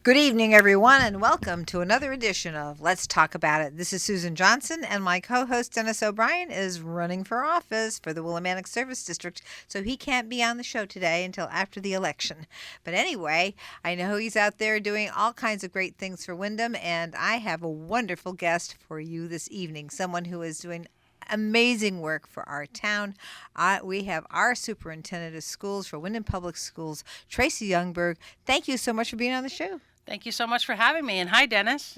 Good evening, everyone, and welcome to another edition of Let's Talk About It. This is Susan Johnson, and my co host Dennis O'Brien is running for office for the Willimantic Service District, so he can't be on the show today until after the election. But anyway, I know he's out there doing all kinds of great things for Wyndham, and I have a wonderful guest for you this evening, someone who is doing amazing work for our town. We have our superintendent of schools for Wyndham Public Schools, Tracy Youngberg. Thank you so much for being on the show. Thank you so much for having me. And hi, Dennis.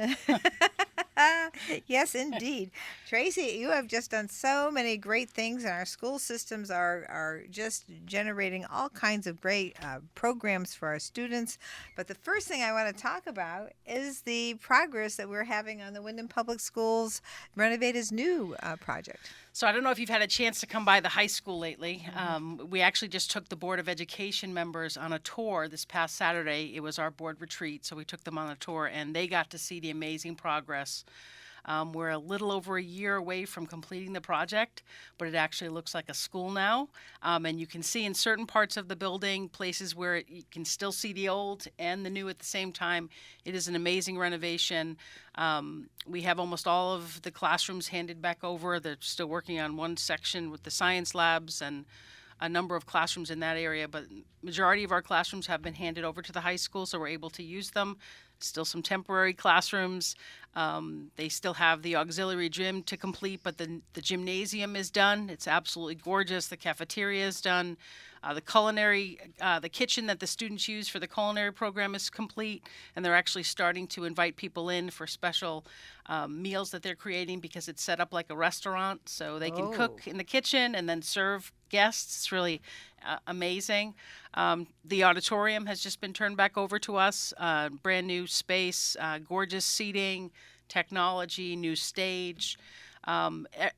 Yes, indeed. Tracy, you have just done so many great things, and our school systems are just generating all kinds of great programs for our students. But the first thing I want to talk about is the progress that we're having on the Wyndham Public Schools Renovate is New project. So I don't know if you've had a chance to come by the high school lately. We actually just took the Board of Education members on a tour this past Saturday. It was our board retreat, so we took them on a tour, and they got to see the amazing progress. We're a little over a year away from completing the project, but it actually looks like a school now. And you can see in certain parts of the building, places where you can still see the old and the new at the same time. It is an amazing renovation. We have almost all of the classrooms handed back over. They're still working on one section with the science labs and a number of classrooms in that area, but majority of our classrooms have been handed over to the high school, so we're able to use them. Still some temporary classrooms. They still have the auxiliary gym to complete, but the gymnasium is done. It's absolutely gorgeous. The cafeteria is done. The kitchen that the students use for the culinary program is complete, and they're actually starting to invite people in for special meals that they're creating because it's set up like a restaurant, so they can cook in the kitchen and then serve guests. It's really amazing. The auditorium has just been turned back over to us. Brand new space, gorgeous seating, technology, new stage.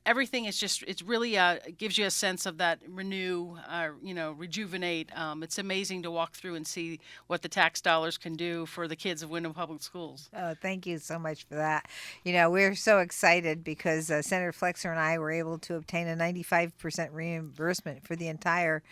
Everything is just, it's really gives you a sense of that rejuvenate. It's amazing to walk through and see what the tax dollars can do for the kids of Wyndham Public Schools. Oh, thank you so much for that. We're so excited because Senator Flexer and I were able to obtain a 95% reimbursement for the entire,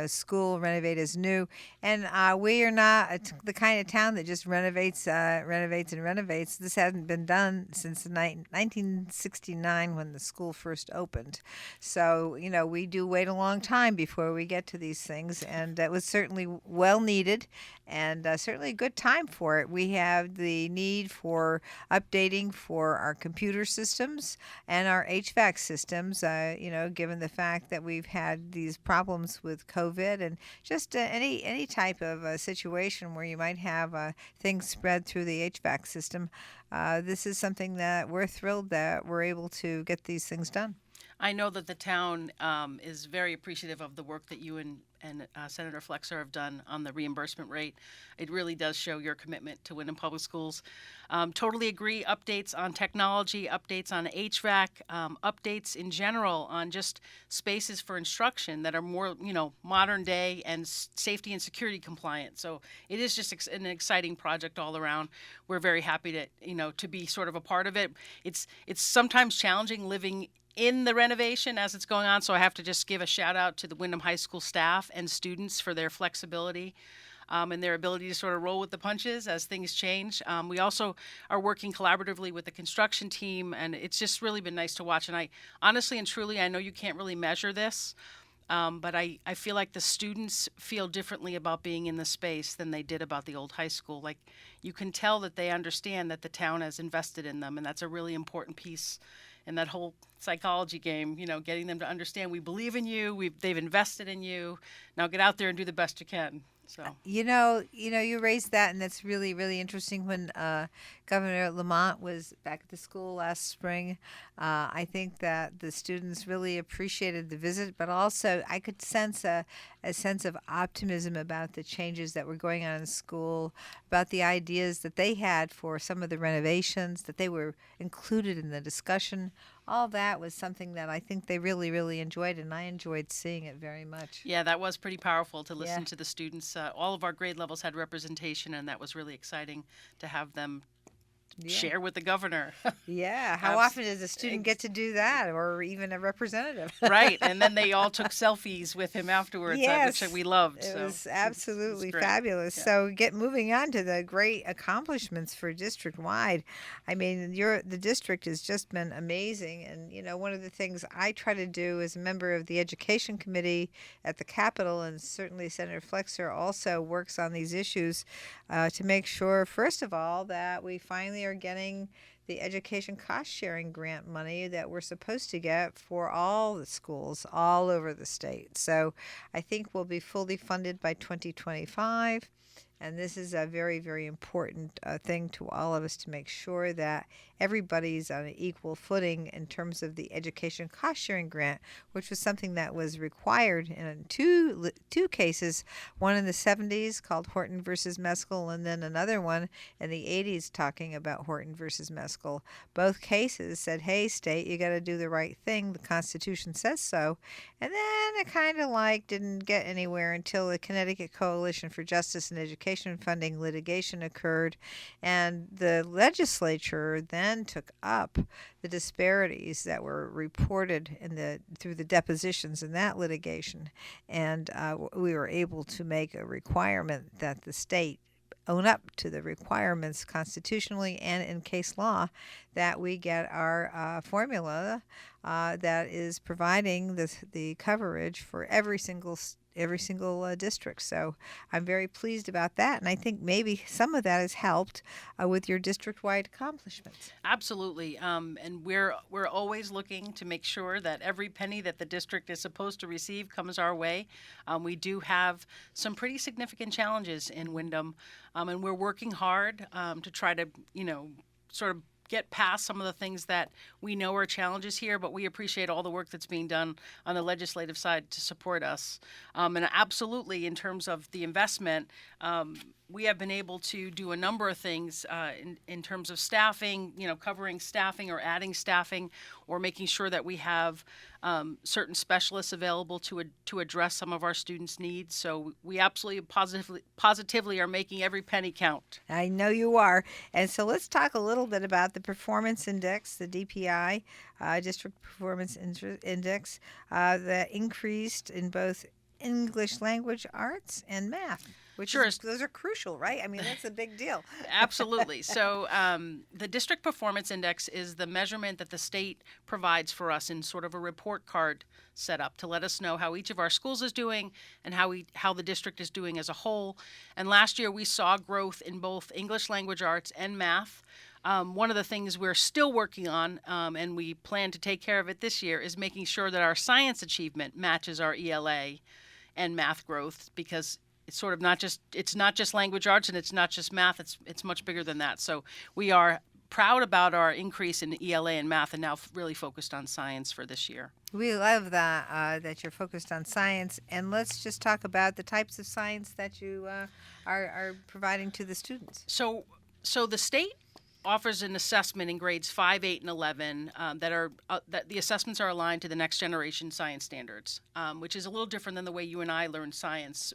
school Renovate is New. And we are not the kind of town that just renovates and renovates. This hasn't been done since 1969 when the school first opened. So, we do wait a long time before we get to these things. And that was certainly well needed and certainly a good time for it. We have the need for updating for our computer systems and our HVAC systems, given the fact that we've had these problems with COVID and just any type of situation where you might have things spread through the HVAC system. This is something that we're thrilled that we're able to get these things done. I know that the town is very appreciative of the work that you and Senator Flexer have done on the reimbursement rate. It really does show your commitment to Wyndham Public Schools. Totally agree. Updates on technology, updates on HVAC, updates in general on just spaces for instruction that are more, modern day and safety and security compliant. So it is just an exciting project all around. We're very happy to be sort of a part of it. It's sometimes challenging living in the renovation as it's going on, so I have to just give a shout out to the Wyndham High School staff and students for their flexibility and their ability to sort of roll with the punches as things change. We also are working collaboratively with the construction team, and it's just really been nice to watch. And I honestly and truly, I know you can't really measure this, but I feel like the students feel differently about being in the space than they did about the old high school. Like, you can tell that they understand that the town has invested in them, and that's a really important piece in that whole psychology game, getting them to understand we believe in you, they've invested in you. Now get out there and do the best you can. So you raised that, and that's really, really interesting. When Governor Lamont was back at the school last spring, I think that the students really appreciated the visit, but also I could sense a sense of optimism about the changes that were going on in school, about the ideas that they had for some of the renovations, that they were included in the discussion. All that was something that I think they really, really enjoyed, and I enjoyed seeing it very much. Yeah, that was pretty powerful to listen to the students. All of our grade levels had representation, and that was really exciting to have them share with the governor. Yeah. How Abs- often does a student get to do that, or even a representative? Right, and then they all took selfies with him afterwards, which Yes, we loved. it So was it was absolutely great. fabulous. Yeah. So, get moving on to the great accomplishments for district wide. I mean, the district has just been amazing, and one of the things I try to do as a member of the education committee at the Capitol, and certainly Senator Flexer also works on these issues to make sure, first of all, that we finally are getting the education cost sharing grant money that we're supposed to get for all the schools all over the state. So I think we'll be fully funded by 2025. And this is a very, very important thing to all of us to make sure that everybody's on an equal footing in terms of the education cost sharing grant, which was something that was required in two cases, one in the 70s called Horton versus Meskel, and then another one in the 80s talking about Horton versus Meskel. Both cases said, hey, state, you got to do the right thing. The Constitution says so. And then it kind of didn't get anywhere until the Connecticut Coalition for Justice and Education funding litigation occurred, and the legislature then took up the disparities that were reported through the depositions in that litigation, and we were able to make a requirement that the state own up to the requirements constitutionally and in case law that we get our formula that is providing the coverage for every single district. So I'm very pleased about that, and I think maybe some of that has helped with your district-wide accomplishments. Absolutely, and we're always looking to make sure that every penny that the district is supposed to receive comes our way. We do have some pretty significant challenges in Windham, and we're working hard to try to sort of get past some of the things that we know are challenges here, but we appreciate all the work that's being done on the legislative side to support us. And absolutely, in terms of the investment, we have been able to do a number of things in terms of staffing, covering staffing or adding staffing, or making sure that we have certain specialists available to address some of our students' needs. So we absolutely positively are making every penny count. I know you are. And so let's talk a little bit about the performance index, the DPI, District Performance Index, that increased in both English language arts and math. Sure. Those are crucial, right? I mean, that's a big deal. Absolutely. So the District Performance Index is the measurement that the state provides for us in sort of a report card setup to let us know how each of our schools is doing and how the district is doing as a whole. And last year we saw growth in both English language arts and math. One of the things we're still working on, and we plan to take care of it this year, is making sure that our science achievement matches our ELA and math growth, because it's sort of not just language arts and it's not just math. It's much bigger than that. So we are proud about our increase in ELA and math, and now really focused on science for this year. We love that you're focused on science, and let's just talk about the types of science that you are providing to the students. So the state offers an assessment in grades 5, 8, and 11 that the assessments are aligned to the next generation science standards, which is a little different than the way you and I learned science,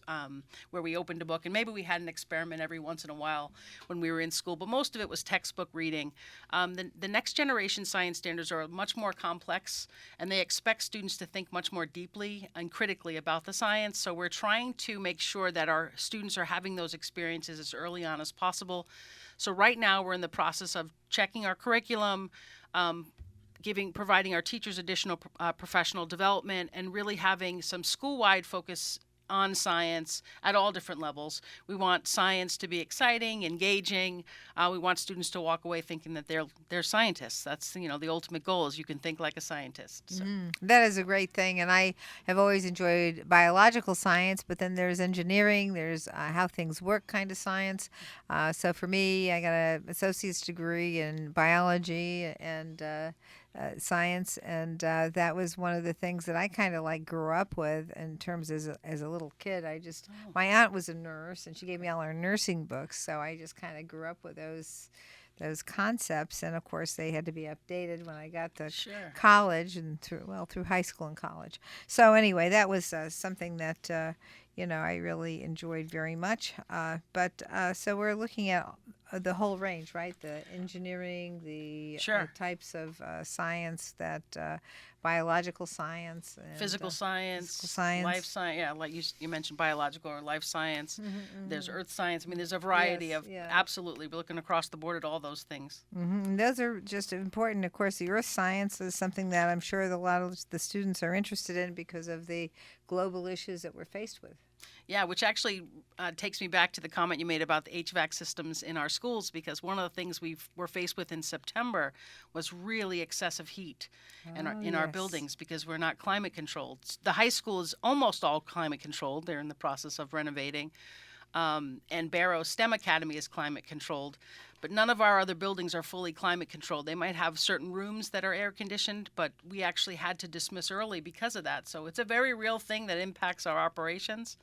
where we opened a book and maybe we had an experiment every once in a while when we were in school, but most of it was textbook reading. The next generation science standards are much more complex, and they expect students to think much more deeply and critically about the science. So we're trying to make sure that our students are having those experiences as early on as possible. So right now we're in the process of checking our curriculum, providing our teachers additional professional development, and really having some school-wide focus on science at all different levels. We want science to be exciting, engaging. We want students to walk away thinking that they're scientists. That's the ultimate goal, is you can think like a scientist. So. That is a great thing, and I have always enjoyed biological science, but then there's engineering, there's how things work kind of science. So for me, I got an associate's degree in biology and science, and that was one of the things that I kind of grew up with in terms as a little kid. My aunt was a nurse, and she gave me all her nursing books, so I just kind of grew up with those concepts, and of course they had to be updated when I got to college and through high school and college. So anyway, that was something that I really enjoyed very much. So we're looking at the whole range, right? The engineering, the Sure. types of science that biological science and Physical science, science. life science. Yeah, like you mentioned, biological or life science. There's earth science. I mean, there's a variety Yes, of. yeah. Absolutely, we're looking across the board at all those things. And those are just important. Of course, the earth science is something that I'm sure that a lot of the students are interested in because of the global issues that we're faced with. Yeah, which actually takes me back to the comment you made about the HVAC systems in our schools, because one of the things we were faced with in September was really excessive heat in our yes. buildings because we're not climate controlled. The high school is almost all climate controlled. They're in the process of renovating. And Barrow STEM Academy is climate controlled, but none of our other buildings are fully climate controlled. They might have certain rooms that are air conditioned, but we actually had to dismiss early because of that. So it's a very real thing that impacts our operations.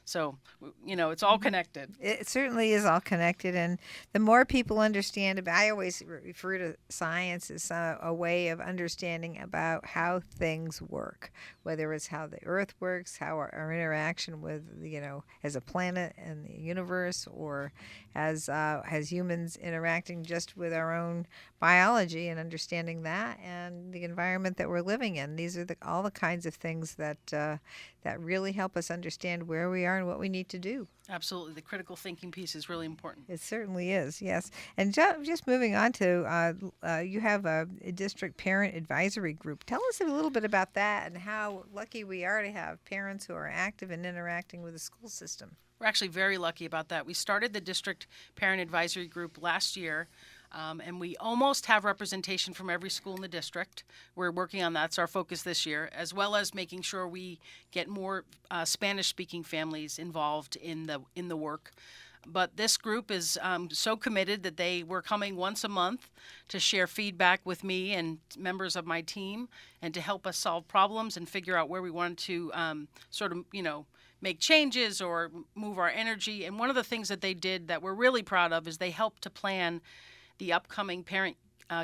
So, it's all connected. It certainly is all connected, and the more people understand about, I always refer to science as a way of understanding about how things work, whether it's how the Earth works, how our interaction with, as a planet and the universe, or as humans interacting just with our own biology and understanding that and the environment that we're living in. These are all the kinds of things that really help us understand where we are and what we need to do. Absolutely. The critical thinking piece is really important. It certainly is, yes. And just moving on to, you have a district parent advisory group. Tell us a little bit about that and how lucky we are to have parents who are active and interacting with the school system. We're actually very lucky about that. We started the district parent advisory group last year. And we almost have representation from every school in the district. We're working on that. It's our focus this year, as well as making sure we get more Spanish-speaking families involved in the work. But this group is so committed that they were coming once a month to share feedback with me and members of my team, and to help us solve problems and figure out where we wanted to make changes or move our energy. And one of the things that they did that we're really proud of is they helped to plan the upcoming parent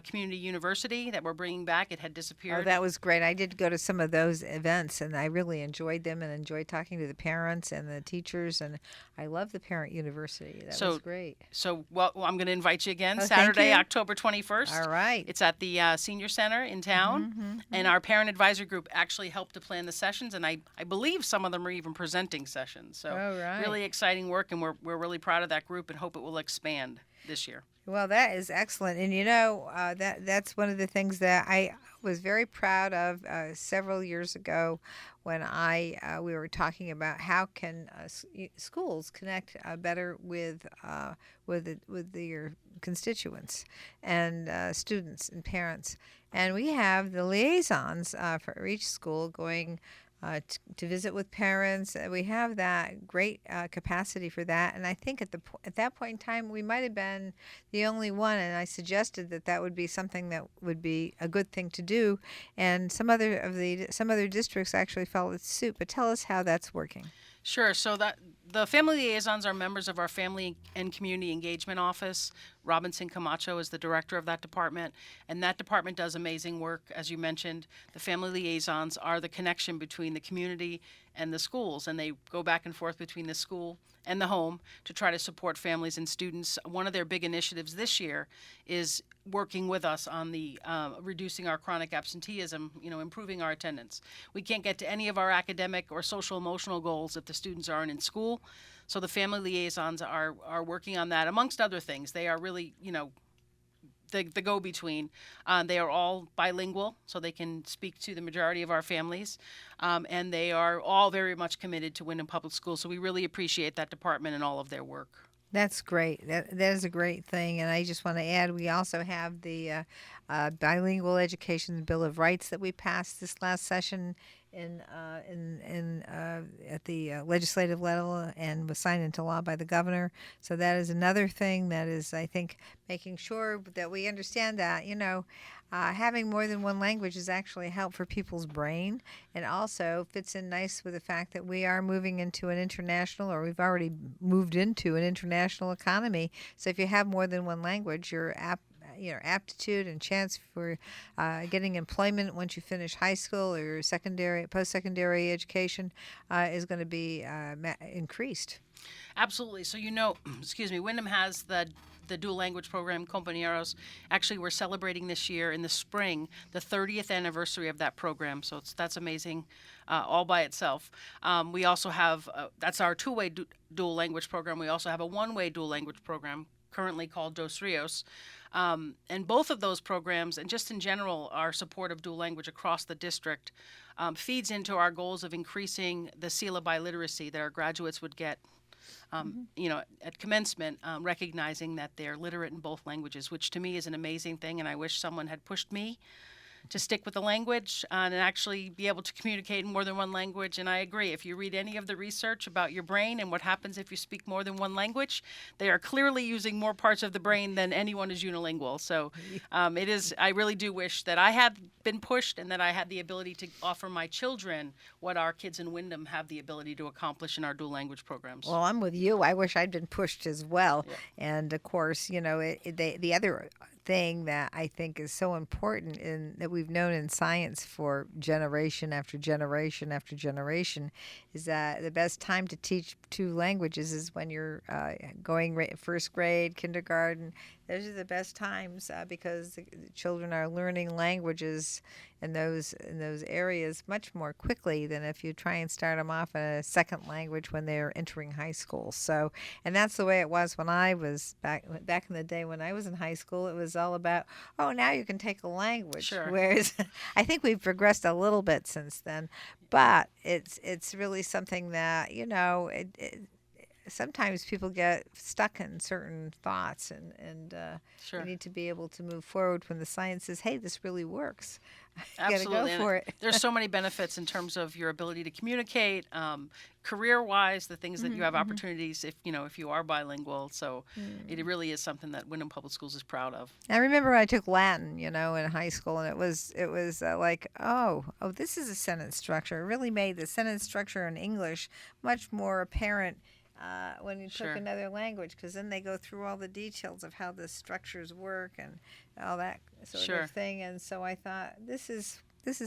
community university that we're bringing back. It had disappeared. Oh, that was great. I did go to some of those events, and I really enjoyed them and enjoyed talking to the parents and the teachers, and I love the parent university. That was great. So, I'm going to invite you again, Oh, thank Saturday, you. October 21st. All right. It's at the Senior Center in town, and our parent advisory group actually helped to plan the sessions, and I believe some of them are even presenting sessions. So, Oh, right. really exciting work, and we're really proud of that group and hope it will expand this year. Well, that is excellent, and that's one of the things that I was very proud of several years ago when we were talking about how can schools connect better with your constituents and students and parents, and we have the liaisons for each school going to visit with parents. We have that great capacity for that, and I think at that point in time we might have been the only one. And I suggested that would be something that would be a good thing to do, and some other districts actually followed suit. But tell us how that's working. Sure. So that the family liaisons are members of our Family and Community Engagement Office. Robinson Camacho is the director of that department, and that department does amazing work. As you mentioned, the family liaisons are the connection between the community and the schools, and they go back and forth between the school and the home to try to support families and students. One of their big initiatives this year is working with us on the reducing our chronic absenteeism, improving our attendance. We can't get to any of our academic or social emotional goals if the students aren't in school. So the family liaisons are working on that, amongst other things. They are really, the go-between. They are all bilingual, so they can speak to the majority of our families, and they are all very much committed to Windham Public Schools. So we really appreciate that department and all of their work. That's great. That is a great thing. And I just want to add, we also have the Bilingual Education Bill of Rights that we passed this last session at the legislative level and was signed into law by the governor. So that is another thing that is, I think, making sure that we understand that, having more than one language is actually a help for people's brain, and also fits in nice with the fact that we are moving into an international, or we've already moved into an international economy. So if you have more than one language, you're aptitude and chance for getting employment once you finish high school or your post-secondary education is going to be increased. Absolutely. So excuse me, Wyndham has the dual language program, Compañeros. Actually, we're celebrating this year in the spring the 30th anniversary of that program. So that's amazing, all by itself. We also have that's our two-way dual language program. We also have a one-way dual language program currently called Dos Rios. And both of those programs, and just in general, our support of dual language across the district, feeds into our goals of increasing the seal of biliteracy that our graduates would get at commencement, recognizing that they're literate in both languages, which to me is an amazing thing. And I wish someone had pushed me to stick with the language and actually be able to communicate in more than one language. And I agree. If you read any of the research about your brain and what happens if you speak more than one language, they are clearly using more parts of the brain than anyone is unilingual. So it is. I really do wish that I had been pushed and that I had the ability to offer my children what our kids in Wyndham have the ability to accomplish in our dual language programs. Well, I'm with you. I wish I'd been pushed as well. Yeah. And of course, the other thing that I think is so important and that we've known in science for generation after generation after generation is that the best time to teach two languages is when you're going first grade, kindergarten. Those are the best times because the children are learning languages in those areas much more quickly than if you try and start them off in a second language when they're entering high school. So, and that's the way it was when I was back in the day when I was in high school. It was all about, now you can take a language. Sure. Whereas I think we've progressed a little bit since then, but it's really something that sometimes people get stuck in certain thoughts and Sure. You need to be able to move forward when the science says, hey, this really works. Absolutely. You gotta go for it. There's so many benefits in terms of your ability to communicate, career-wise, the things that you have opportunities if you are bilingual. So it really is something that Wyndham Public Schools is proud of. I remember I took Latin, in high school, and it was like, this is a sentence structure. It really made the sentence structure in English much more apparent when you took another language, because then they go through all the details of how the structures work and all that sort of thing. And so I thought this is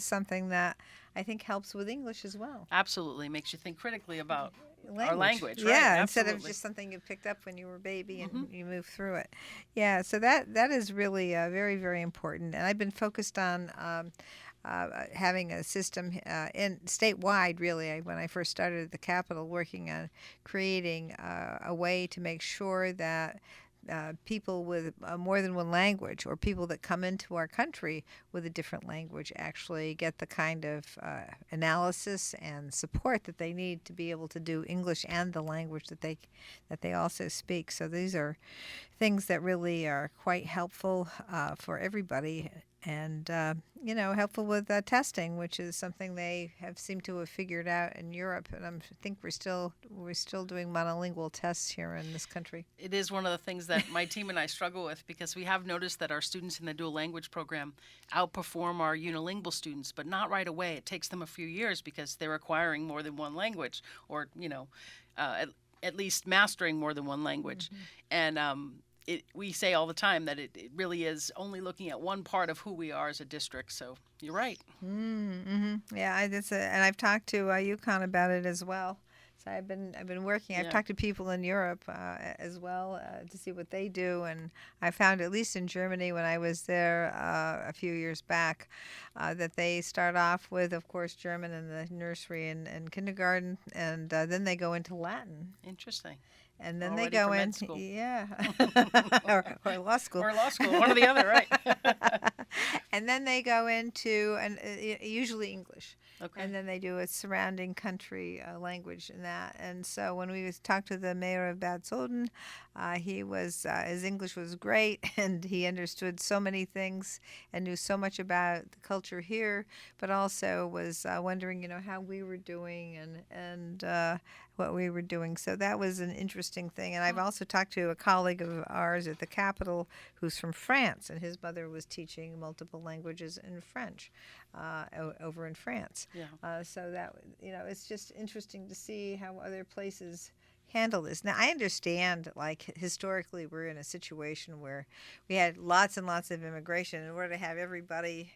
something that I think helps with English as well. Absolutely, makes you think critically about our language. Yeah, right? Instead of just something you picked up when you were a baby and you move through it. Yeah, so that is really very, very important. And I've been focused on having a system in statewide, really, when I first started at the Capitol, working on creating a way to make sure that people with more than one language, or people that come into our country with a different language, actually get the kind of analysis and support that they need to be able to do English and the language that they also speak. So these are things that really are quite helpful for everybody. And helpful with testing, which is something they have seemed to have figured out in Europe. And I think we're still doing monolingual tests here in this country. It is one of the things that my team and I struggle with, because we have noticed that our students in the dual language program outperform our unilingual students, but not right away. It takes them a few years because they're acquiring more than one language, or at least mastering more than one language, and we say all the time that it really is only looking at one part of who we are as a district. So you're right. Yeah, and I've talked to UConn about it as well. So I've been working. I've talked to people in Europe as well to see what they do, and I found, at least in Germany when I was there a few years back, that they start off with, of course, German in the nursery and kindergarten, and then they go into Latin. Interesting. And then Already they go for med in, school. or law school. Or law school, one or the other, right? And then they go into usually English. Okay. And then they do a surrounding country language in that. And so when we talked to the mayor of Bad Soden, his English was great, and he understood so many things and knew so much about the culture here, but also was wondering, how we were doing and what we were doing. So that was an interesting thing. And I've also talked to a colleague of ours at the Capitol who's from France, and his mother was teaching multiple languages in French over in France. Yeah. So that, it's just interesting to see how other places handle this? Now, I understand, like, historically, we're in a situation where we had lots and lots of immigration. In order to have everybody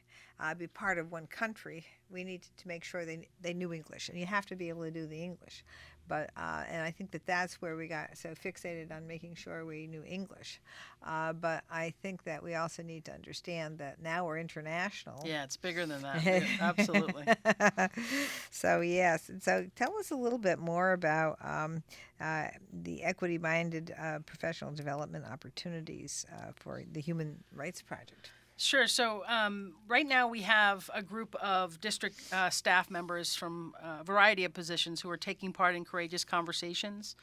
be part of one country, we needed to make sure they knew English, and you have to be able to do the English. But and I think that that's where we got so fixated on making sure we knew English. But I think that we also need to understand that now we're international. Yeah, it's bigger than that. Yeah, absolutely. So yes, so tell us a little bit more about the equity-minded professional development opportunities for the Human Rights Project. Sure. So right now we have a group of district staff members from a variety of positions who are taking part in Courageous Conversations.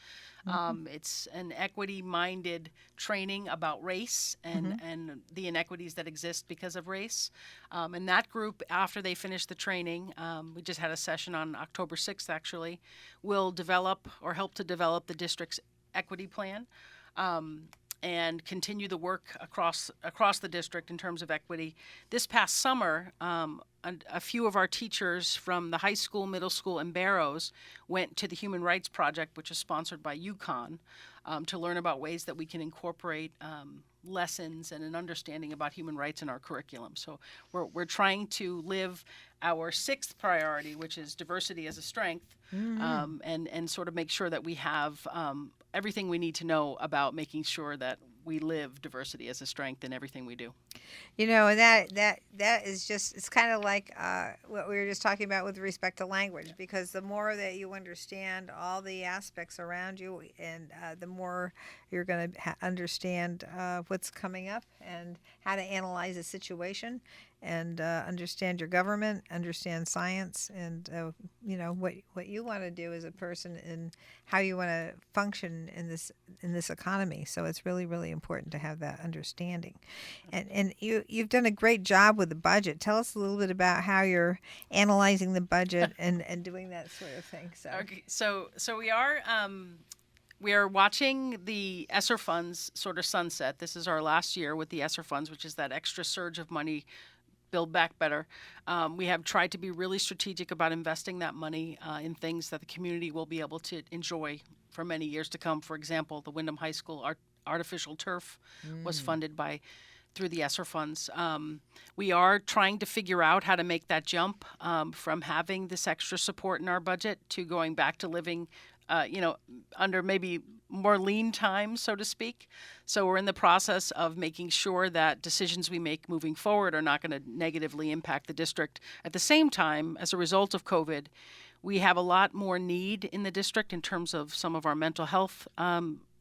It's an equity-minded training about race and the inequities that exist because of race. And that group, after they finish the training, we just had a session on October 6th actually, will develop or help to develop the district's equity plan. And continue the work across the district in terms of equity. This past summer, a few of our teachers from the high school, middle school, and Barrows went to the Human Rights Project, which is sponsored by UConn, to learn about ways that we can incorporate lessons and an understanding about human rights in our curriculum. So we're trying to live our sixth priority, which is diversity as a strength, and sort of make sure that we have everything we need to know about making sure that we live diversity as a strength in everything we do. You know, and that is just, it's kind of like what we were just talking about with respect to language, because the more that you understand all the aspects around you, and the more you're going to understand what's coming up and how to analyze a situation, and understand your government, understand science, and you know what you want to do as a person and how you want to function in this economy. So it's really, really important to have that understanding. And you've done a great job with the budget. Tell us a little bit about how you're analyzing the budget and doing that sort of thing. So Okay, so we are watching the ESSER funds sort of sunset. This is our last year with the ESSER funds, which is that extra surge of money. Build Back Better. We have tried to be really strategic about investing that money in things that the community will be able to enjoy for many years to come. For example, the Wyndham High School artificial turf was funded through the ESSER funds. We are trying to figure out how to make that jump from having this extra support in our budget to going back to living under maybe more lean times, so to speak. So we're in the process of making sure that decisions we make moving forward are not going to negatively impact the district. At the same time, as a result of COVID, we have a lot more need in the district in terms of some of our mental health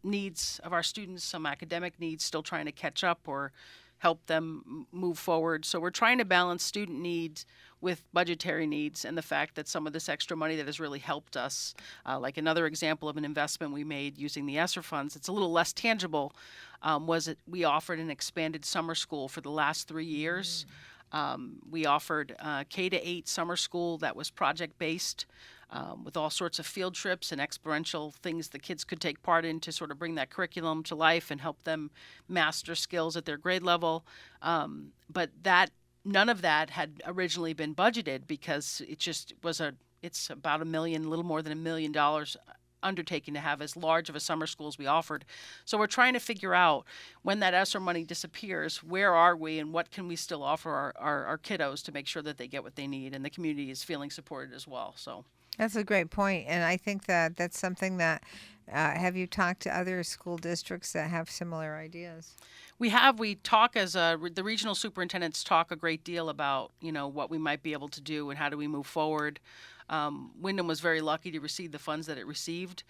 needs of our students, some academic needs, still trying to catch up or help them move forward. So we're trying to balance student needs with budgetary needs, and the fact that some of this extra money that has really helped us, like another example of an investment we made using the ESSER funds, it's a little less tangible, was that we offered an expanded summer school for the last 3 years. We offered K-8 summer school that was project-based, with all sorts of field trips and experiential things the kids could take part in to sort of bring that curriculum to life and help them master skills at their grade level. But none of that had originally been budgeted, because it just was it's about a little more than $1 million undertaking to have as large of a summer school as we offered. So we're trying to figure out, when that ESSER money disappears, where are we and what can we still offer our kiddos to make sure that they get what they need and the community is feeling supported as well. So that's a great point, and I think that that's something that have you talked to other school districts that have similar ideas? We talk as the regional superintendents talk a great deal about, what we might be able to do and how do we move forward. Wyndham was very lucky to receive the funds that it received.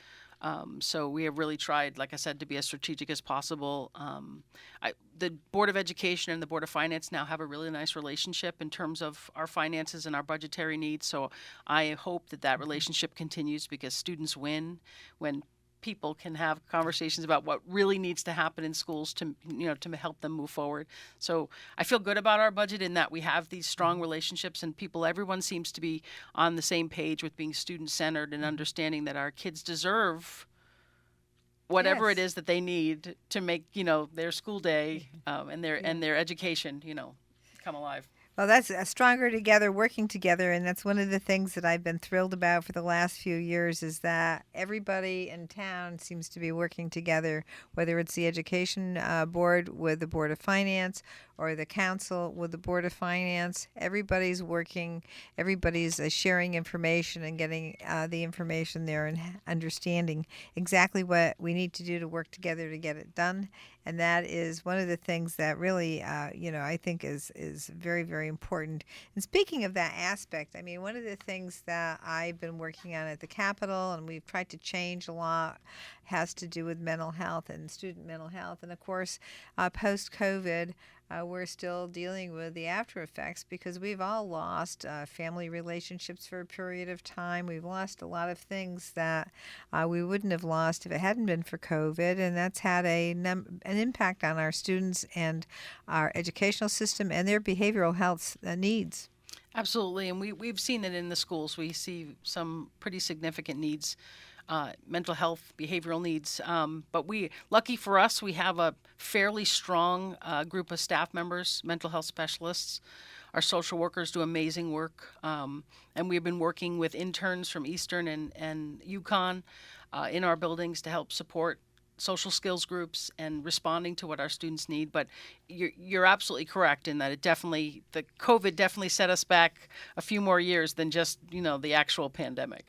So we have really tried, like I said, to be as strategic as possible. The Board of Education and the Board of Finance now have a really nice relationship in terms of our finances and our budgetary needs. So I hope that relationship continues, because students win when people can have conversations about what really needs to happen in schools to help them move forward. So I feel good about our budget in that we have these strong relationships, and everyone seems to be on the same page with being student-centered and understanding that our kids deserve whatever it is that they need to make, their school day and their education, come alive. Well, that's stronger together, working together, and that's one of the things that I've been thrilled about for the last few years is that everybody in town seems to be working together, whether it's the education board with the board of finance or the council with the board of finance. Everybody's working, everybody's sharing information and getting the information there and understanding exactly what we need to do to work together to get it done. And that is one of the things that really, I think is very, very important. And speaking of that aspect, I mean, one of the things that I've been working on at the Capitol and we've tried to change a lot has to do with mental health and student mental health. And of course, post-COVID, we're still dealing with the after effects because we've all lost family relationships for a period of time. We've lost a lot of things that we wouldn't have lost if it hadn't been for COVID, and that's had an impact on our students and our educational system and their behavioral health needs. Absolutely, and we've seen it in the schools. We see some pretty significant needs, mental health, behavioral needs. But lucky for us, we have a fairly strong group of staff members, mental health specialists. Our social workers do amazing work, and we've been working with interns from Eastern and Yukon in our buildings to help support social skills groups and responding to what our students need. But you're absolutely correct in that the COVID definitely set us back a few more years than just, the actual pandemic.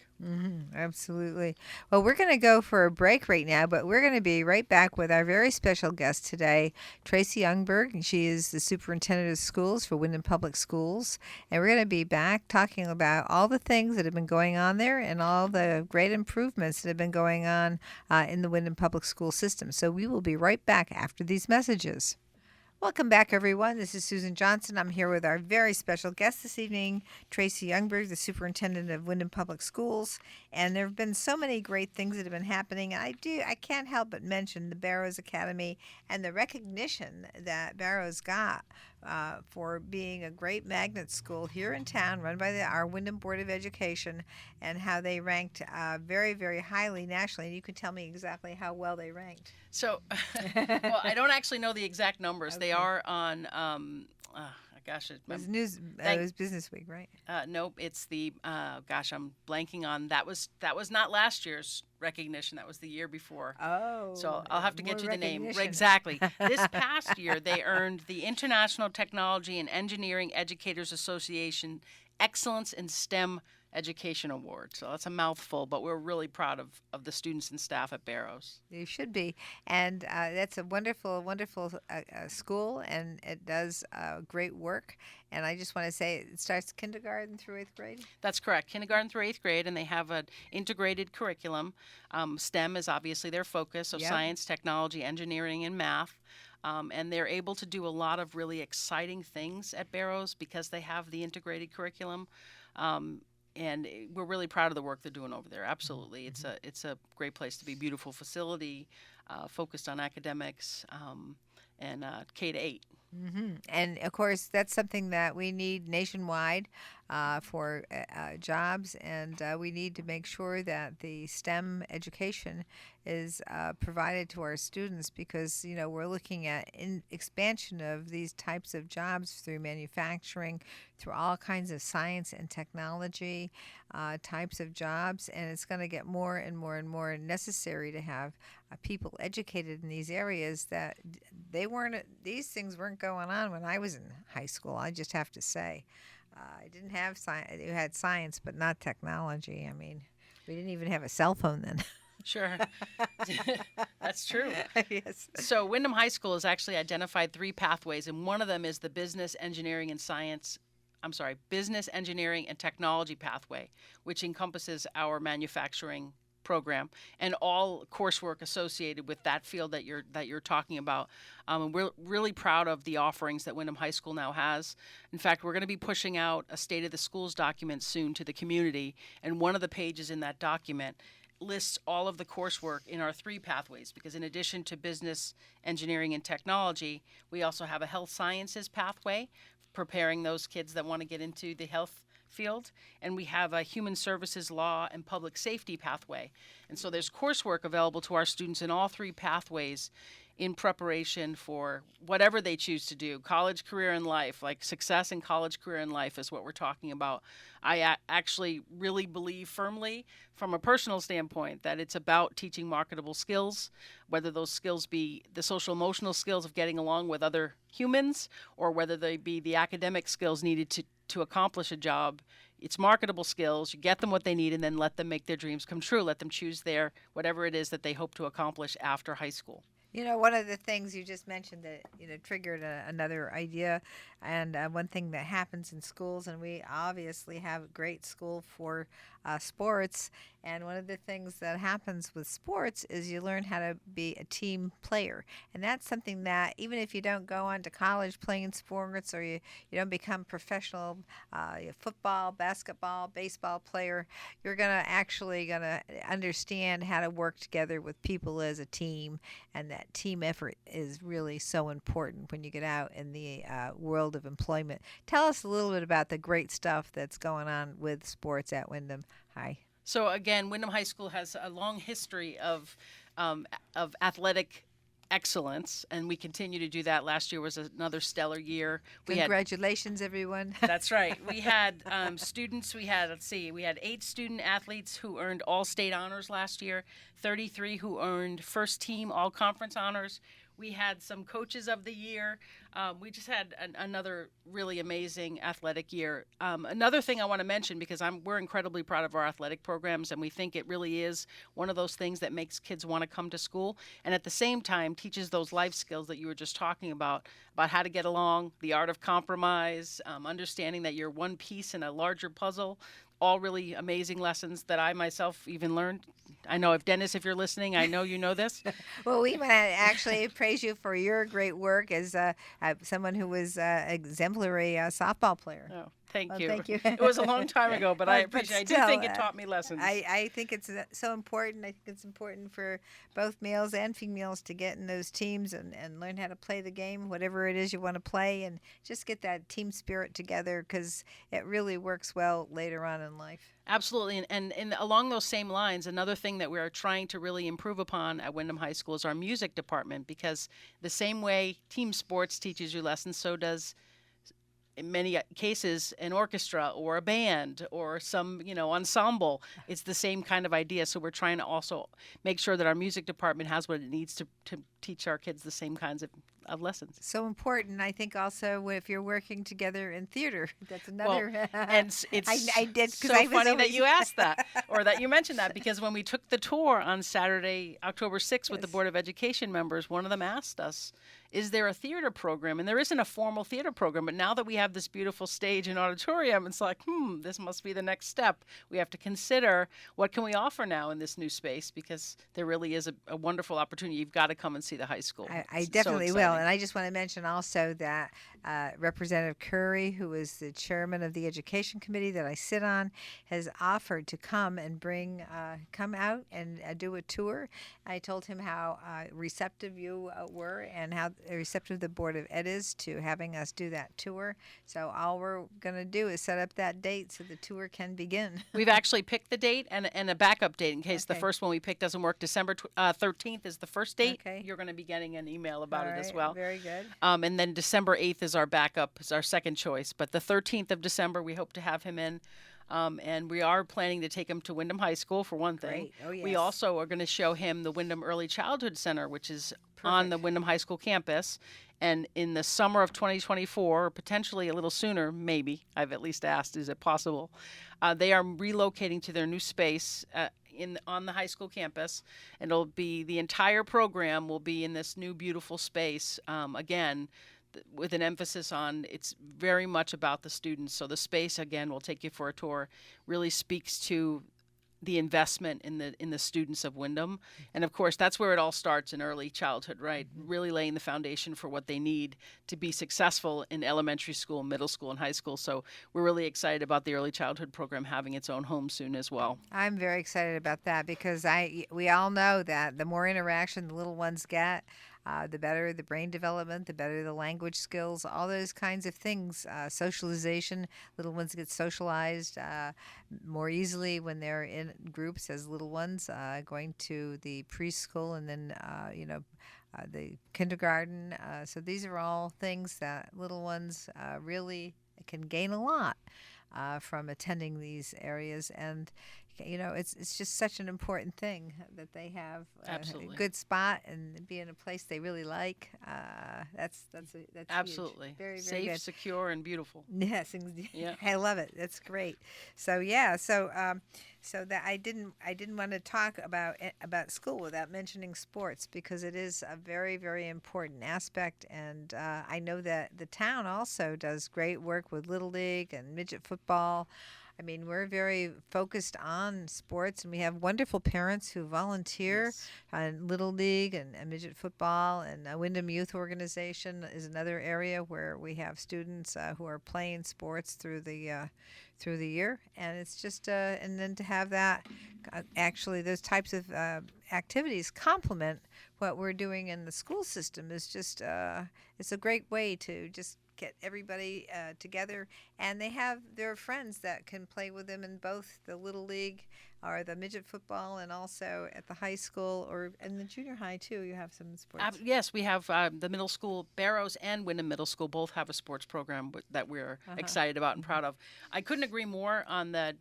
Absolutely. Well, we're going to go for a break right now, but we're going to be right back with our very special guest today, Tracy Youngberg. She is the superintendent of schools for Windham Public Schools. And we're going to be back talking about all the things that have been going on there and all the great improvements that have been going on in the Windham Public School system. So we will be right back after these messages. Welcome back, everyone. This is Susan Johnson. I'm here with our very special guest this evening, Tracy Youngberg, the superintendent of Windham Public Schools. And there have been so many great things that have been happening. I can't help but mention the Barrows Academy and the recognition that Barrows got for being a great magnet school here in town, run by our Windham Board of Education, and how they ranked very, very highly nationally. And you can tell me exactly how well they ranked. So, well, I don't actually know the exact numbers. Okay. They are on, gosh, It was it was Business Week, right? nope, it's I'm blanking on, that was not last year's recognition. That was the year before. Oh. So I'll have to get you the name. recognition. Exactly. This past year, they earned the International Technology and Engineering Educators Association Excellence in STEM Education Award. So that's a mouthful, but we're really proud of the students and staff at Barrows. You should be. And that's a wonderful, wonderful school, and it does great work. And I just want to say it starts kindergarten through 8th grade. That's correct. Kindergarten through 8th grade, and they have an integrated curriculum. STEM is obviously their focus, so Yep. science, technology, engineering, and math. And they're able to do a lot of really exciting things at Barrows because they have the integrated curriculum. And we're really proud of the work they're doing over there. Absolutely, it's a great place to be. Beautiful facility, focused on academics, and K-8. And of course, that's something that we need nationwide for jobs, and we need to make sure that the STEM education is provided to our students because we're looking at expansion of these types of jobs through manufacturing, through all kinds of science and technology types of jobs, and it's going to get more and more and more necessary to have people educated in these areas that these things weren't going on when I was in high school. I just have to say. I didn't have science. You had science, but not technology. I mean, we didn't even have a cell phone then. Sure. That's true. Yes. So Windham High School has actually identified 3 pathways, and one of them is the business engineering and technology pathway, which encompasses our manufacturing program and all coursework associated with that field that you're talking about. And we're really proud of the offerings that Windham High School now has. In fact, we're going to be pushing out a State of the Schools document soon to the community, and one of the pages in that document lists all of the coursework in our 3 pathways, because in addition to business, engineering, and technology, we also have a health sciences pathway, preparing those kids that want to get into the health field, and we have a human services, law, and public safety pathway. And so there's coursework available to our students in all 3 pathways, in preparation for whatever they choose to do, college, career, and life. Like success in college, career, and life is what we're talking about. I actually really believe firmly, from a personal standpoint, that it's about teaching marketable skills, whether those skills be the social emotional skills of getting along with other humans, or whether they be the academic skills needed to accomplish a job. It's marketable skills. You get them what they need, and then let them make their dreams come true. Let them choose their whatever it is that they hope to accomplish after high school. You know, one of the things you just mentioned that, triggered another idea, and one thing that happens in schools, and we obviously have a great school for sports, and one of the things that happens with sports is you learn how to be a team player, and that's something that even if you don't go on to college playing sports, or you don't become professional football, basketball, baseball player, you're gonna understand how to work together with people as a team, and that team effort is really so important when you get out in the world of employment. Tell us a little bit about the great stuff that's going on with sports at Wyndham High. So again, Wyndham High School has a long history of athletic excellence, and we continue to do that. Last year was another stellar year. Congratulations, everyone. That's right. We had students. We had 8 student athletes who earned all-state honors last year. 33 who earned first team all-conference honors. We had some coaches of the year. We just had another really amazing athletic year. Another thing I want to mention, because we're incredibly proud of our athletic programs, and we think it really is one of those things that makes kids want to come to school, and at the same time teaches those life skills that you were just talking about how to get along, the art of compromise, understanding that you're one piece in a larger puzzle. All really amazing lessons that I myself even learned. I know if you're listening, I know you know this. Well, we want to actually praise you for your great work as someone who was exemplary softball player. Oh, thank you. Thank you. It was a long time ago, but I appreciate it. I do think it still, taught me lessons. I think it's so important. I think it's important for both males and females to get in those teams and learn how to play the game, whatever it is you want to play, and just get that team spirit together, because it really works well later on in life. Absolutely. And along those same lines, another thing that we are trying to really improve upon at Wyndham High School is our music department, because the same way team sports teaches you lessons, so does, in many cases, an orchestra or a band or some ensemble. It's the same kind of idea. So we're trying to also make sure that our music department has what it needs to teach our kids the same kinds of lessons. So important. I think also if you're working together in theater, that's another. Well, and it's I did, so funny that you asked that, or that you mentioned that, because when we took the tour on Saturday, October 6th, with the Board of Education members, one of them asked us, is there a theater program? And there isn't a formal theater program, but now that we have this beautiful stage and auditorium, it's like, this must be the next step. We have to consider, what can we offer now in this new space, because there really is a wonderful opportunity. You've got to come and see the high school. I definitely will. And I just want to mention also that Representative Curry, who is the chairman of the Education Committee that I sit on, has offered to come and come out and do a tour. I told him how receptive you were, and how receptive the Board of Ed is to having us do that tour. So all we're going to do is set up that date so the tour can begin. We've actually picked the date and a backup date in case the first one we picked doesn't work. December 13th is the first date. Okay. You're going to be getting an email about it as well. Very good. And then December 8th is our backup, is our second choice. But the 13th of December, we hope to have him in. And we are planning to take him to Wyndham High School, for one thing. Great. Oh, yes. We also are going to show him the Wyndham Early Childhood Center, which is on the Wyndham High School campus. And in the summer of 2024, or potentially a little sooner, maybe, I've at least asked, is it possible, they are relocating to their new space on the high school campus, and it'll be, the entire program will be in this new beautiful space. Again, with an emphasis on, it's very much about the students. So the space, again, we'll take you for a tour, really speaks to the investment in the students of Wyndham. And of course, that's where it all starts in early childhood, right? Really laying the foundation for what they need to be successful in elementary school, middle school, and high school. So we're really excited about the early childhood program having its own home soon as well. I'm very excited about that, because we all know that the more interaction the little ones get, the better the brain development, the better the language skills, all those kinds of things. Socialization, little ones get socialized more easily when they're in groups as little ones, going to the preschool and then, the kindergarten. So these are all things that little ones really can gain a lot from attending these areas. And it's just such an important thing that they have a Absolutely. good spot and be in a place they really like. That's Absolutely. huge. Very, very Safe, good. secure, and beautiful. Yes, Yeah. I love it. That's great. So yeah, so that I didn't want to talk about school without mentioning sports, because it is a very, very important aspect, and I know that the town also does great work with Little League and midget football. I mean, we're very focused on sports, and we have wonderful parents who volunteer Yes. on Little League and midget football. And Wyndham Youth Organization is another area where we have students who are playing sports through the year. And it's just and then to have that actually those types of activities complement what we're doing in the school system is just it's a great way to just get everybody together, and they have their friends that can play with them in both the Little League or the midget football, and also at the high school or in the junior high too. You have some sports. Yes, we have the middle school, Barrows and Wyndham Middle School both have a sports program that we're excited about and proud of. I couldn't agree more on the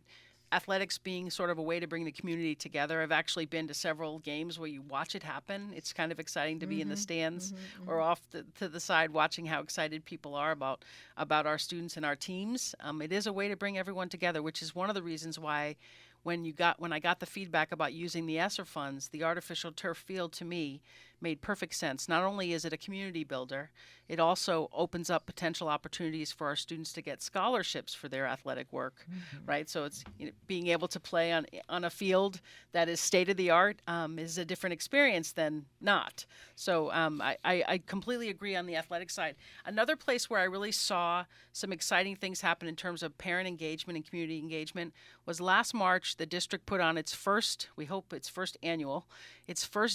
athletics being sort of a way to bring the community together. I've actually been to several games where you watch it happen. It's kind of exciting to be in the stands or off to the side watching how excited people are about our students and our teams. It is a way to bring everyone together, which is one of the reasons why when I got the feedback about using the ESSER funds, the artificial turf field to me made perfect sense. Not only is it a community builder, it also opens up potential opportunities for our students to get scholarships for their athletic work, right? So it's being able to play on a field that is state of the art is a different experience than not. So I completely agree on the athletic side. Another place where I really saw some exciting things happen in terms of parent engagement and community engagement was last March. The district put on its first annual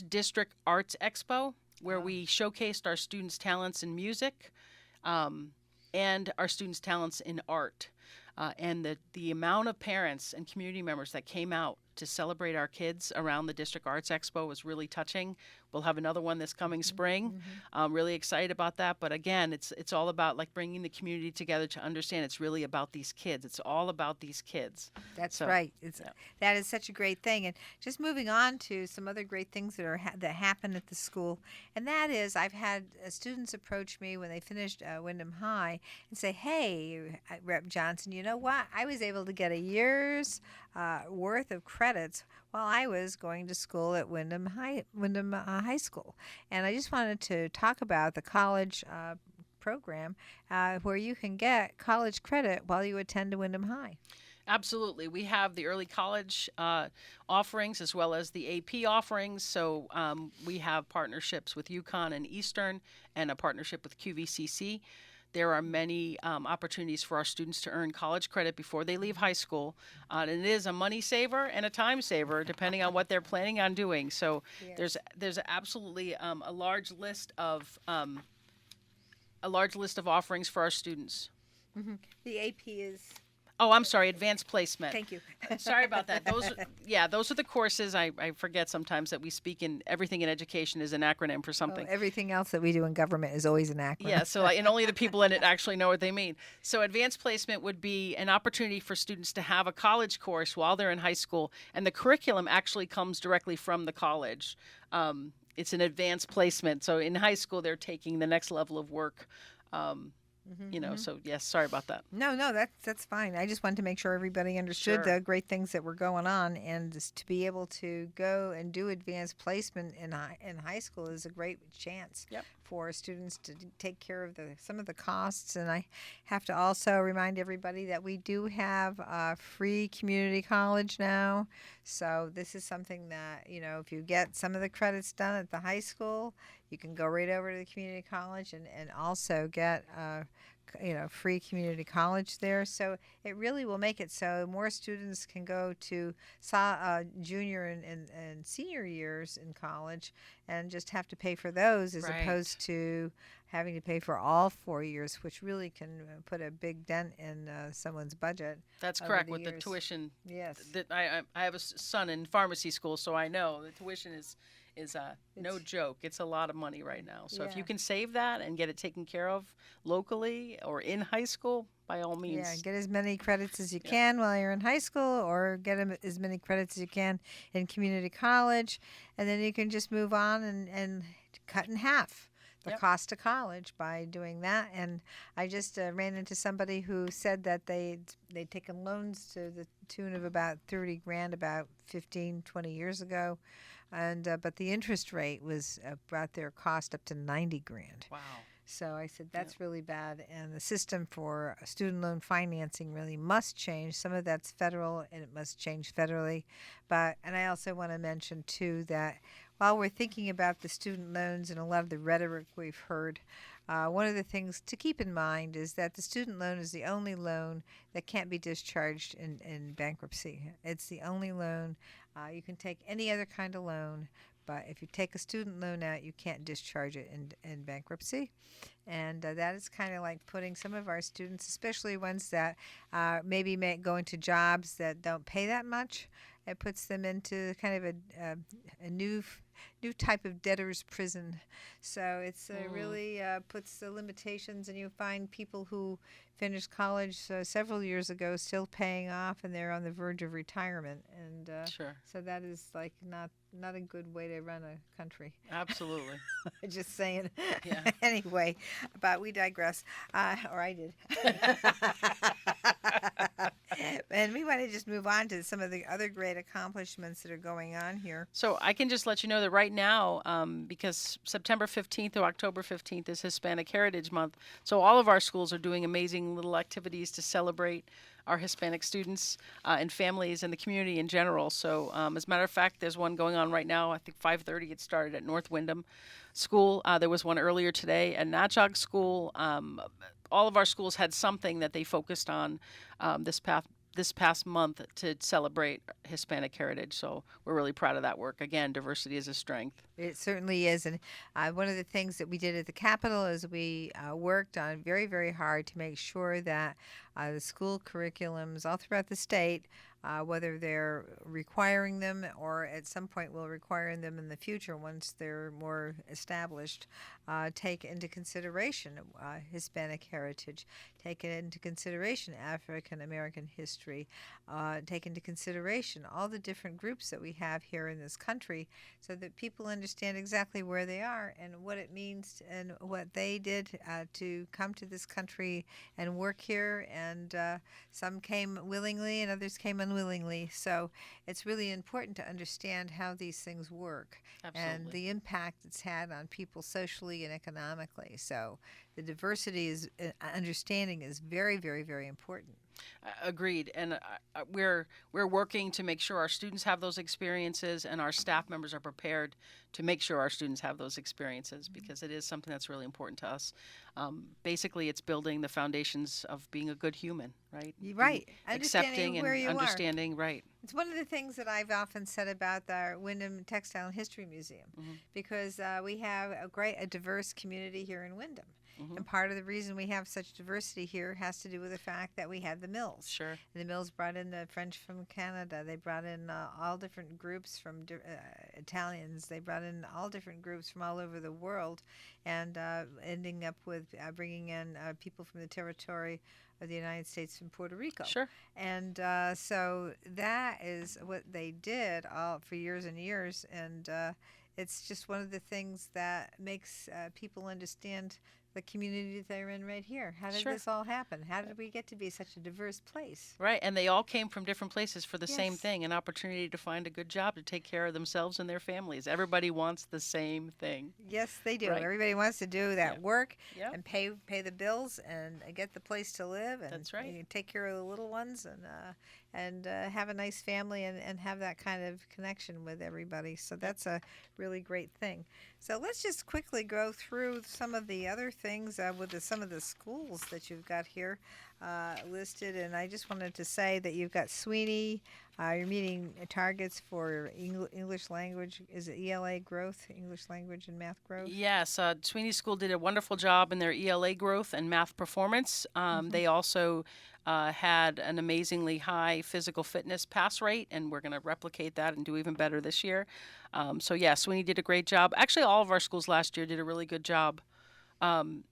district arts expo, where we showcased our students' talents in music and our students' talents in art. And the amount of parents and community members that came out to celebrate our kids around the District Arts Expo was really touching. We'll have another one this coming spring. I'm really excited about that. But again, it's all about like bringing the community together to understand it's really about these kids. It's all about these kids. That's right. That is such a great thing. And just moving on to some other great things that happen at the school, and that is I've had students approach me when they finished Wyndham High and say, "Hey, Rep Johnson, you know what? I was able to get a year's worth of credits while I was going to school at Wyndham High School," and I just wanted to talk about the college program where you can get college credit while you attend Wyndham High. Absolutely. We have the early college offerings as well as the AP offerings. So we have partnerships with UConn and Eastern and a partnership with QVCC. There are many opportunities for our students to earn college credit before they leave high school. And it is a money saver and a time saver, depending on what they're planning on doing. So there's absolutely a large list of offerings for our students. The AP is. Oh, I'm sorry, advanced placement. Thank you. Sorry about that. Those are the courses. I forget sometimes that we speak in everything in education is an acronym for something. Everything else that we do in government is always an acronym. Yeah, so and only the people in it actually know what they mean. So advanced placement would be an opportunity for students to have a college course while they're in high school, and the curriculum actually comes directly from the college. It's an advanced placement. So in high school, they're taking the next level of work. So yes, sorry about that. No, that's fine. I just wanted to make sure everybody understood Sure. the great things that were going on, and just to be able to go and do advanced placement in high school is a great chance for students to take care of some of the costs. And I have to also remind everybody that we do have free community college now. So this is something that, if you get some of the credits done at the high school, you can go right over to the community college and also get free community college there. So it really will make it so more students can go to junior and senior years in college and just have to pay for those as opposed to having to pay for all 4 years, which really can put a big dent in someone's budget. That's correct with the tuition. Yes. I have a son in pharmacy school, so I know the tuition is no It's- joke. It's a lot of money right now. So if Yeah. you can save that and get it taken care of locally or in high school, by all Yeah, means. get as many credits as you Yeah. can while you're in high school, or get as many credits as you can in community college, and then you can just move on and cut in half the Yep. cost of college by doing that. And I just ran into somebody who said that they'd taken loans to the tune of about 30 grand about 15, 20 years ago, and but the interest rate was brought their cost up to 90 grand. Wow. So I said, that's really bad. And the system for student loan financing really must change. Some of that's federal and it must change federally. And I also want to mention, too, that while we're thinking about the student loans and a lot of the rhetoric we've heard, one of the things to keep in mind is that the student loan is the only loan that can't be discharged in bankruptcy. It's the only loan. You can take any other kind of loan, but if you take a student loan out, you can't discharge it in bankruptcy. And that is kind of like putting some of our students, especially ones that maybe go into jobs that don't pay that much, it puts them into kind of a new type of debtor's prison. So it's really puts the limitations, and you find people who finished college several years ago still paying off, and they're on the verge of retirement. And Sure. so that is like not a good way to run a country. Absolutely. Just saying. Yeah. Anyway, but we digress, or I did. And we want to just move on to some of the other great accomplishments that are going on here. So I can just let you know that right now, because September 15th or October 15th is Hispanic Heritage Month, so all of our schools are doing amazing little activities to celebrate our Hispanic students and families and the community in general. So as a matter of fact, there's one going on right now. I think 5:30 it started at North Wyndham School. There was one earlier today at Natchog School. All of our schools had something that they focused on this past month to celebrate Hispanic heritage. So we're really proud of that work. Again, diversity is a strength. It certainly is. And one of the things that we did at the Capitol is we worked on very, very hard to make sure that the school curriculums all throughout the state, whether they're requiring them or at some point will require them in the future once they're more established, take into consideration Hispanic heritage, take into consideration African American history, take into consideration all the different groups that we have here in this country, so that people understand exactly where they are and what it means and what they did to come to this country and work here. And some came willingly and others came unwillingly. So it's really important to understand how these things work and Absolutely. the impact it's had on people socially and economically. So the diversity is understanding is very, very, very important. Agreed. And we're working to make sure our students have those experiences and our staff members are prepared to make sure our students have those experiences, because it is something that's really important to us. Basically, it's building the foundations of being a good human, right? Right. Accepting Understanding where and you are. understanding, right. It's one of the things that I've often said about the Wyndham Textile and History Museum, because we have a diverse community here in Wyndham. And part of the reason we have such diversity here has to do with the fact that we had the mills. Sure. And the mills brought in the French from Canada. They brought in all different groups from Italians. They brought in all different groups from all over the world, and ending up with bringing in people from the territory of the United States and Puerto Rico. Sure. And so that is what they did all for years and years. And it's just one of the things that makes people understand the community that they're in right here. How did Sure. this all happen? How did we get to be such a diverse place? Right, and they all came from different places for the same Yes. thing, an opportunity to find a good job, to take care of themselves and their families. Everybody wants the same thing. Yes, they do. Right. Everybody wants to do that Yeah. work Yep. and pay the bills and get the place to live and That's right. you know, take care of the little ones and have a nice family and have that kind of connection with everybody. So that's a really great thing. So let's just quickly go through some of the other things with some of the schools that you've got here listed. And I just wanted to say that you've got Sweeney. You're meeting targets for English language. Is it ELA growth, English language and math growth? Yes, Sweeney School did a wonderful job in their ELA growth and math performance. They also had an amazingly high physical fitness pass rate, and we're going to replicate that and do even better this year. So yeah, Sweeney did a great job. Actually, all of our schools last year did a really good job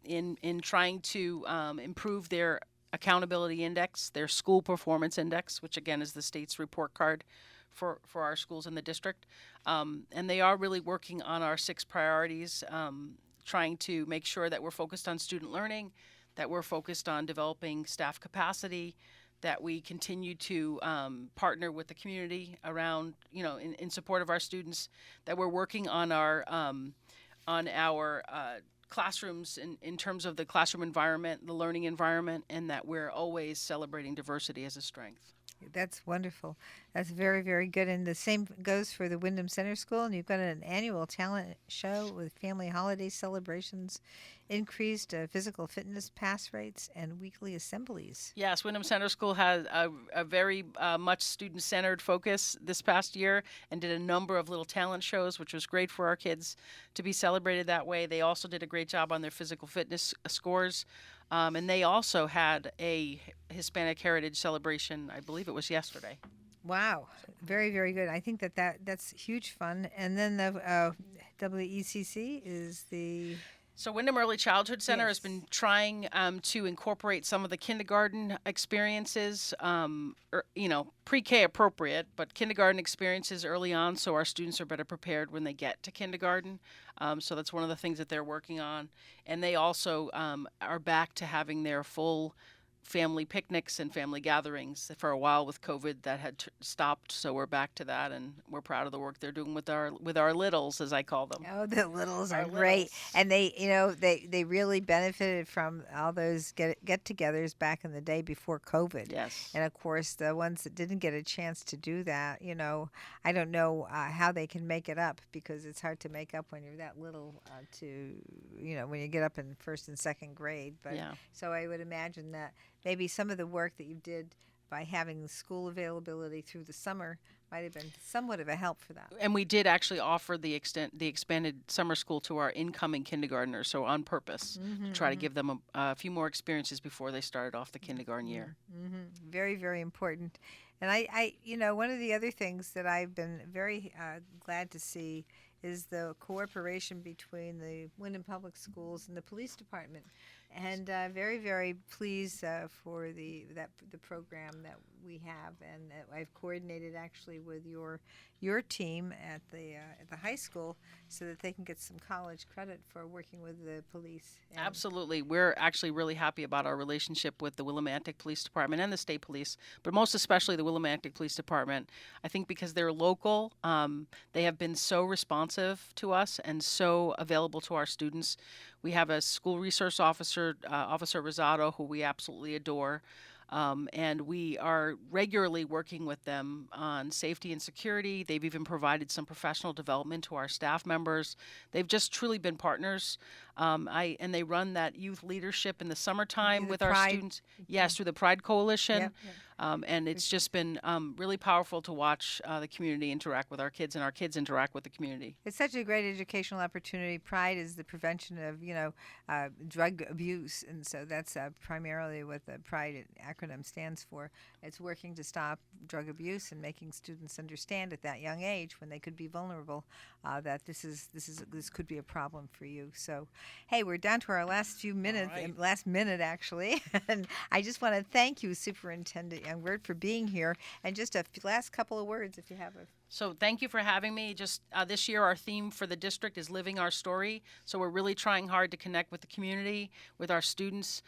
in trying to improve their accountability index, their school performance index, which again is the state's report card for our schools in the district. And they are really working on our 6 priorities, trying to make sure that we're focused on student learning, that we're focused on developing staff capacity, that we continue to partner with the community around, in support of our students, that we're working on our classrooms in terms of the classroom environment, the learning environment, and that we're always celebrating diversity as a strength. That's wonderful. That's very, very good. And the same goes for the Wyndham Center School. And you've got an annual talent show with family holiday celebrations, increased physical fitness pass rates, and weekly assemblies. Yes, Wyndham Center School has a very much student-centered focus this past year and did a number of little talent shows, which was great for our kids to be celebrated that way. They also did a great job on their physical fitness scores. And they also had a Hispanic Heritage celebration, I believe it was yesterday. Wow, very, very good. I think that's huge fun. And then the WECC is the... So Wyndham Early Childhood Center Yes. has been trying to incorporate some of the kindergarten experiences, pre-K appropriate, but kindergarten experiences early on so our students are better prepared when they get to kindergarten. So that's one of the things that they're working on. And they also are back to having their full family picnics and family gatherings. For a while with COVID that had stopped, so we're back to that, and we're proud of the work they're doing with our littles, as I call them. Oh, the littles Our are great, littles. and they really benefited from all those get-togethers back in the day before COVID. Yes. And of course, the ones that didn't get a chance to do that, I don't know how they can make it up, because it's hard to make up when you're that little when you get up in first and second grade. But Yeah. so I would imagine that maybe some of the work that you did by having the school availability through the summer might have been somewhat of a help for that. And we did actually offer the expanded summer school to our incoming kindergartners, so on purpose, to try to give them a few more experiences before they started off the kindergarten year. Very, very important. And I one of the other things that I've been very glad to see is the cooperation between the Wyndham Public Schools and the police department. And very, very pleased for the program that we have, and I've coordinated actually with your team at the high school so that they can get some college credit for working with the police. And Absolutely. We're actually really happy about our relationship with the Willimantic Police Department and the state police, but most especially the Willimantic Police Department. I think because they're local, they have been so responsive to us and so available to our students. We have a school resource officer, Officer Rosado, who we absolutely adore. And we are regularly working with them on safety and security. They've even provided some professional development to our staff members. They've just truly been partners. And they run that youth leadership in the summertime The with our Pride. students. Yes, through the Pride Coalition. Yep, And it's just been really powerful to watch the community interact with our kids and our kids interact with the community. It's such a great educational opportunity. PRIDE is the prevention of, drug abuse, and so that's primarily what the PRIDE acronym stands for. It's working to stop drug abuse and making students understand at that young age, when they could be vulnerable, that this could be a problem for you. So, hey, we're down to our last few minutes, right. last minute actually, and I just want to thank you, Superintendent Youngwirth, for being here. And just a last couple of words, if you have a. So thank you for having me. Just this year, our theme for the district is Living Our Story. So we're really trying hard to connect with the community, with our students,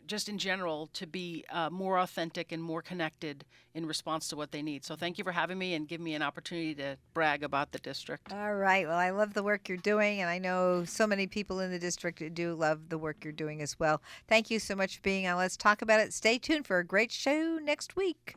just in general, to be more authentic and more connected in response to what they need. So thank you for having me and giving me an opportunity to brag about the district. All right. Well, I love the work you're doing, and I know so many people in the district do love the work you're doing as well. Thank you so much for being on Let's Talk About It. Stay tuned for a great show next week.